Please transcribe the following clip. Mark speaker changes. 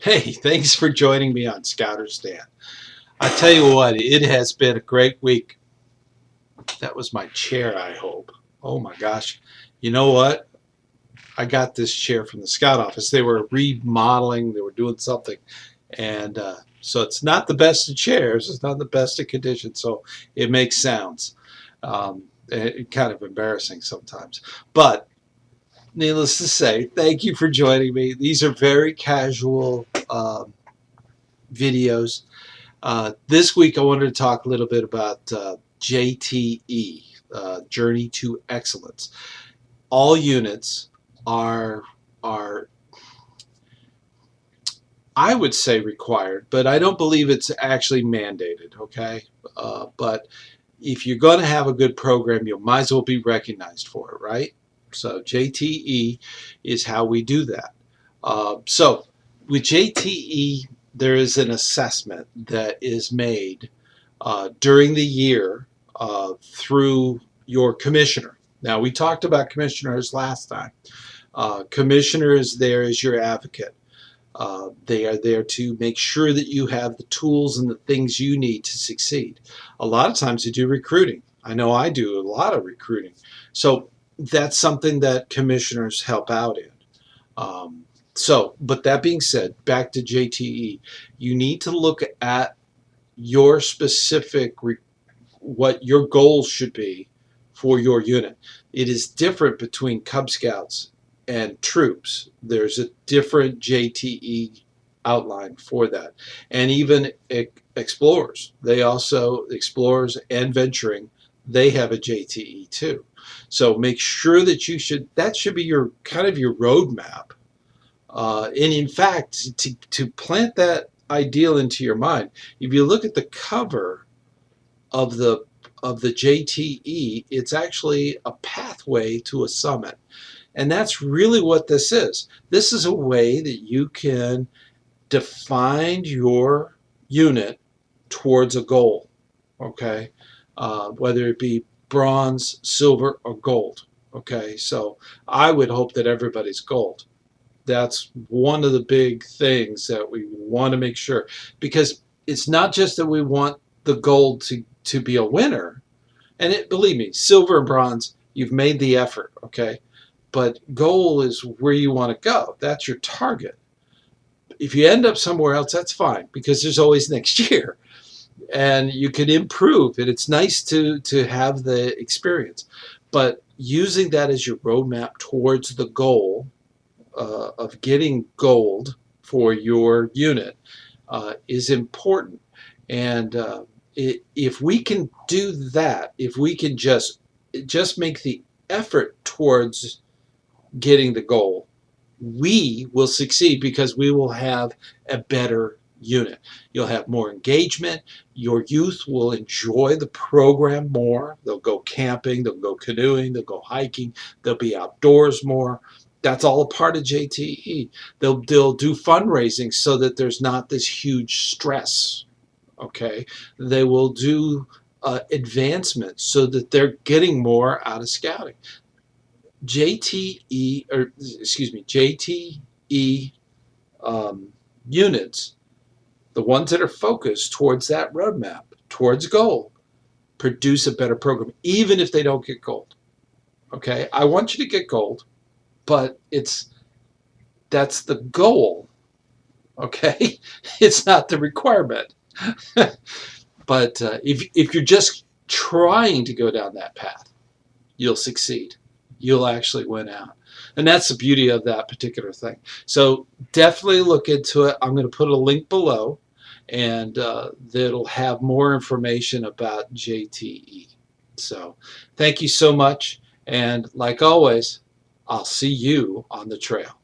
Speaker 1: Hey, thanks for joining me on ScouterStan. I tell you what, it has been a great week. That was my chair, I hope. Oh my gosh. You know what? I got this chair from the Scout office. They were remodeling, they were doing something. And so it's not the best of chairs, it's not the best of condition, so it makes sounds. Kind of embarrassing sometimes. But needless to say, thank you for joining me. These are very casual videos. This week, I wanted to talk a little bit about JTE, Journey to Excellence. All units are, I would say, required, but I don't believe it's actually mandated. Okay, but if you're going to have a good program, you might as well be recognized for it, right? So JTE is how we do that. So with JTE, there is an assessment that is made during the year through your commissioner. Now, we talked about commissioners last time. Commissioner is there as your advocate. They are there to make sure that you have the tools and the things you need to succeed. A lot of times they do recruiting. I know I do a lot of recruiting. So that's something that commissioners help out in. But that being said, back to JTE, you need to look at your specific, what your goals should be for your unit. It is different between Cub Scouts and troops. There's a different JTE outline for that. And even explorers, explorers and venturing, they have a JTE too. So make sure that that should be your kind of your roadmap. And in fact, to plant that ideal into your mind, if you look at the cover of the JTE, it's actually a pathway to a summit. And that's really what this is. This is a way that you can define your unit towards a goal, okay? Whether it be bronze, silver, or gold, okay? So I would hope that everybody's gold. That's one of the big things that we want to make sure, because it's not just that we want the gold to be a winner, and believe me, silver and bronze, you've made the effort, okay? But gold is where you want to go. That's your target. If you end up somewhere else, that's fine, because there's always next year, and you can improve, and it's nice to have the experience. But using that as your roadmap towards the goal of getting gold for your unit is important. And if we can do that, if we can just make the effort towards getting the goal, we will succeed, because we will have a better unit. You'll have more engagement. Your youth will enjoy the program more. They'll go camping, they'll go canoeing, they'll go hiking, they'll be outdoors more. That's all a part of JTE. They'll do fundraising so that there's not this huge stress, okay? They will do advancements so that they're getting more out of scouting. JTE units, the ones that are focused towards that roadmap, towards goal, produce a better program, even if they don't get gold. Okay, I want you to get gold, but that's the goal. Okay, it's not the requirement. But if you're just trying to go down that path, you'll succeed. You'll actually win out. And that's the beauty of that particular thing. So definitely look into it. I'm going to put a link below, and that'll have more information about JTE. So thank you so much. And like always, I'll see you on the trail.